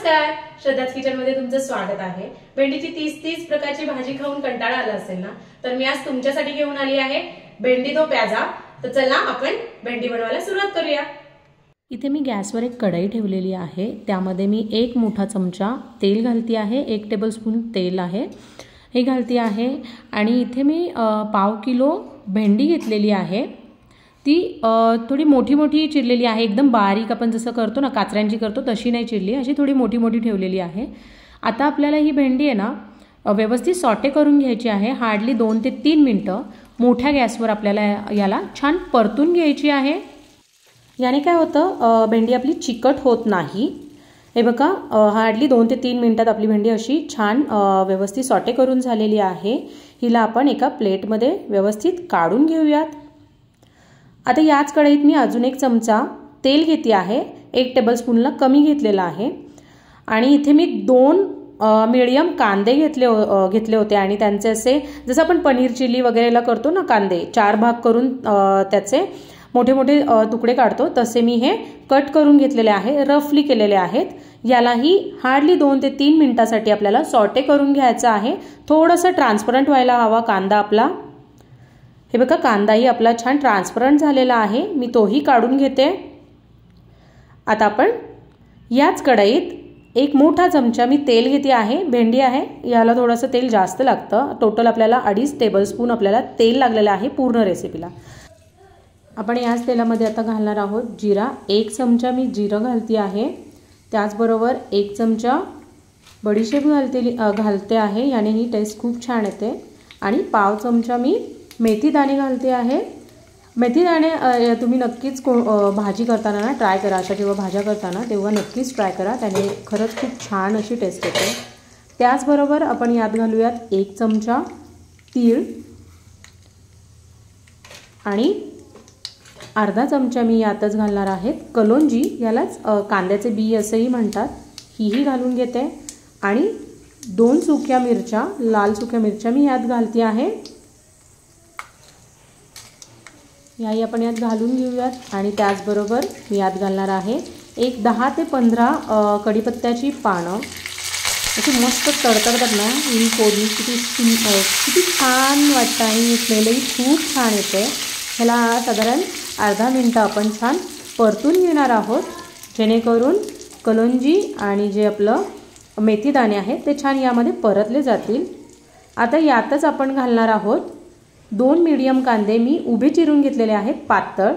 नमस्कार, श्रद्धा's किचन मध्ये तुमचं स्वागत आहे। भेंडीची 30 प्रकारची भाजी खाऊन कंटाळा आला असेल ना, तर मी आज तुमच्यासाठी घेऊन आली आहे भेंडी दो प्याजा। तर चला आपण भेंडी बनवायला सुरुवात करूया। इथे मी गॅसवर एक कढई ठेवलेली आहे, त्यामध्ये मी 1 मोठा चमचा तेल घालते आहे, 1 टेबलस्पून तेल आहे हे घालते आहे। आणि इथे मी पाव किलो भेंडी घेतलेली आहे, ती थोडी मोठी मोठी चिरलेली आहे, एकदम बारीक आपण जसं करतो ना काचऱ्यांची करतो तशी नाही चिरली, अशी थोडी मोठी मोठी ठेवलेली आहे। आता आपल्याला ही भेंडी आहे ना व्यवस्थित सॉटे करून घ्यायची आहे, हार्डली 2 ते 3 मिनिटं मोठ्या गॅसवर आपल्याला याला छान परतून घ्यायची आहे। याने काय होतं, भेंडी आपली चिकट होत नाही। हे बघा, हार्डली 2 ते 3 मिनिटात आपली भेंडी अशी छान व्यवस्थित सॉटे करून झालेली आहे। हिला आपण एका प्लेटमध्ये व्यवस्थित काढून घेऊयात। आता याच कढईत मी अजून 1 चमचा तेल घेते आहे, 1 टेबलस्पूनला कमी घेतलेला आहे। आणि इथे मी 2 मीडियम कांदे घेतले होते आणि त्यांचे असे जसं आपण पनीर चिली वगैरेला करतो ना, कांदे 4 भाग करून त्याचे मोठे मोठे तुकडे काढतो, तसे मी हे कट करून घेतलेले आहे, रफली केलेले आहेत। यालाही हार्डली 2 ते 3 मिनिटासाठी आपल्याला सॉटे करून घ्यायचं आहे। थोडंसं ट्रान्सपरंट व्हायला हवा कांदा आपला। हे बघा, कांदाही आपला छान ट्रान्सपरंट झालेला आहे, मी तोही काढून घेते। आता आपण याच कढईत 1 मोठा चमचा मी तेल घेते आहे, भेंडी आहे याला थोडंसं तेल जास्त लागतं, टोटल आपल्याला 2.5 टेबलस्पून आपल्याला तेल लागलेलं आहे पूर्ण रेसिपीला। आपण याच तेलामध्ये आता घालणार आहोत जिरा, 1 चमचा मी जिरं घालते आहे, त्याचबरोबर 1 चमचा बडीशेप घालते आहे, याने ही टेस्ट खूप छान येते। आणि पाव चमचा मी मेथी दाणे घालते आहे। मेथी दाणे तुम्ही नक्कीच भाजी करताना ना ट्राय करा, अशा जेव्हा भाज्या करताना तेव्हा नक्कीच ट्राय करा, त्याने खरंच खूप छान अशी टेस्ट येते। त्याचबरोबर आपण यात घालूयात 1 चमचा तीळ आणि अर्धा चमचा मी यातच घालणार आहे कलोंजी, यालाच कांद्याचे बी असेही म्हणतात, ही घालून घेते। आणि 2 सुक्या मिरच्या, लाल सुक्या मिरच्या मी यात घालते आहे, याही आपण यात घालून घेऊयात। आणि त्याचबरोबर मी यात घालणार आहे एक 10 ते 15 कढीपत्त्याची पानं, अशी मस्त तडतडतात ना ही फोडणी, किती छान वाटतं आणि स्मेलही खूप छान येते। ह्याला साधारण अर्धा मिनिट आपण छान परतून घेणार आहोत, जेणेकरून कलोंजी आणि जे आपलं मेथी दाणे आहेत ते छान यामध्ये परतले जातील। आता यातच आपण घालणार आहोत 2 मीडियम कांदे मी उभे चिरून घेतलेले आहेत पातळ,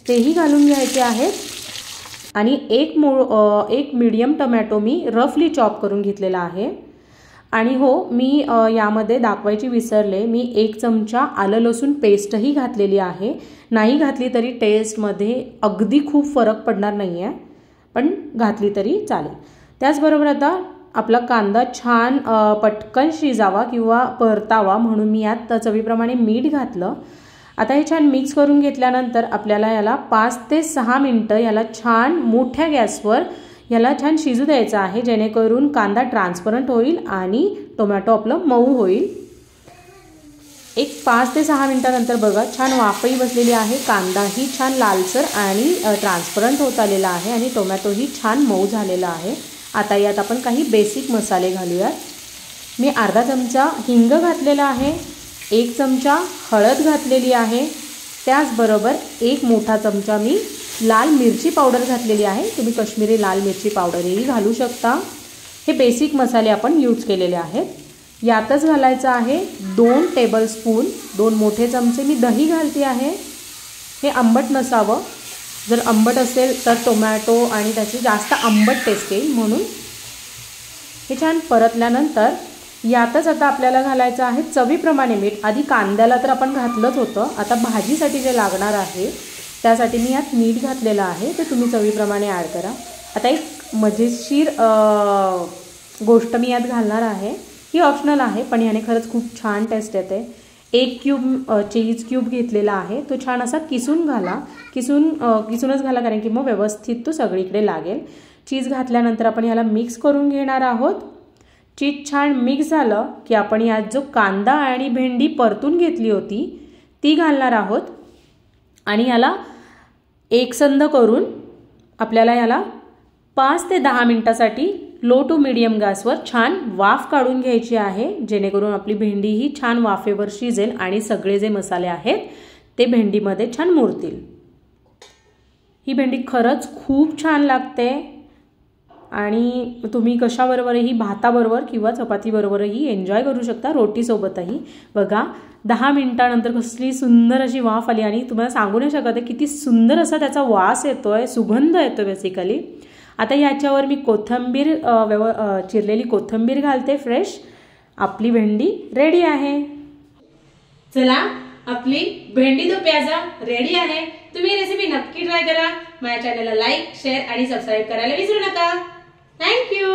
तेही घालून घ्यायचे आहेत। आणि एक मीडियम टोमॅटो मी रफली चॉप करून घेतलेला आहे। आणि हो, मी यामध्ये दाखवायची विसरले, मी 1 चमचा आलं लसूण पेस्टही घातलेली आहे, नाही घातली तरी टेस्टमध्ये अगदी खूप फरक पडणार नाही आहे, पण घातली तरी चालेल। त्याचबरोबर आता आपला कांदा छान पटकन शिजावा किंवा परतावा म्हणून मी यात चवीप्रमाणे मीठ घातलं। आता हे छान मिक्स करून घेतल्यानंतर आपल्याला याला 5 ते 6 मिनिटं याला छान मोठ्या गॅसवर याला छान शिजू द्यायचं आहे, जेणेकरून कांदा ट्रान्सपरंट होईल आणि टोमॅटो आपलं मऊ होईल। एक 5 ते 6 मिनिटानंतर बघा छान वाफही बसलेली आहे, कांदाही छान लालसर आणि ट्रान्सपरंट होत आलेला आहे आणि टोमॅटोही छान मऊ झालेला आहे। आता यात आपण काही बेसिक मसाले घालूयात। मी अर्धा चमचा हिंग घातलेला आहे, 1 चमचा हळद घातलेली आहे, त्याचबरोबर 1 मोठा चमचा मी लाल मिरची पावडर घातलेली आहे, तुम्ही काश्मीरी लाल मिरची पावडरही घालू शकता। हे बेसिक मसाले आपण यूज केलेले आहेत। यातच घालायचं आहे 2 टेबलस्पून, 2 मोठे चमचे मी दही घालते आहे। हे आंबट नसावं, जर आंबट असेल तर टोमॅटो आणि त्याची जास्त आंबट टेस्ट येईल, म्हणून हे छान परतल्यानंतर यातच आता आपल्याला घालायचं आहे चवीप्रमाणे मीठ। आधी कांद्याला तर आपण घातलंच होतं, आता भाजीसाठी जे लागणार आहे त्यासाठी मी यात मीठ घातलेलं आहे, ते तुम्ही चवीप्रमाणे ॲड करा। आता एक मजेशीर गोष्ट मी यात घालणार आहे, ही ऑप्शनल आहे पण याने खरंच खूप छान टेस्ट येते। 1 क्यूब चीज क्यूब घेतलेला आहे, तो छान असा किसून घाला, किसूनच घाला, कारण की मग व्यवस्थित तो सगळीकडे लागेल। चीज घातल्यानंतर आपण याला मिक्स करून घेणार आहोत। चीज छान मिक्स झालं की आपण यात जो कांदा आणि भेंडी परतून घेतली होती ती घालणार आहोत आणि याला एकसंध करून आपल्याला याला 5 ते 10 मिनिटासाठी लो टू मीडियम गॅसवर छान वाफ काढून घ्यायची आहे, जेणेकरून आपली भेंडी ही छान वाफेवर शिजेल आणि सगळे जे मसाले आहेत ते भेंडीमध्ये छान मुरतील। ही भेंडी खरंच खूप छान लागते आणि तुम्ही कशाबरोबरही, भाताबरोबर किंवा चपातीबरोबरही एन्जॉय करू शकता, रोटीसोबतही। बघा 10 मिनिटानंतर कसली सुंदर अशी वाफ आली आणि तुम्हाला सांगू नाही शकत किती सुंदर असा त्याचा वास येतोय, सुगंध येतो बेसिकली। आता याच्यावर मी कोथिंबीर, चिरलेली कोथिंबीर घालते फ्रेश। आपली भेंडी रेडी आहे। चला, आपली भेंडी दो प्याजा रेडी आहे। तुम्ही रेसिपी नक्की ट्राय करा। माझ्या चॅनलला लाईक, शेअर आणि सबस्क्राईब करायला विसरू नका। थँक्यू।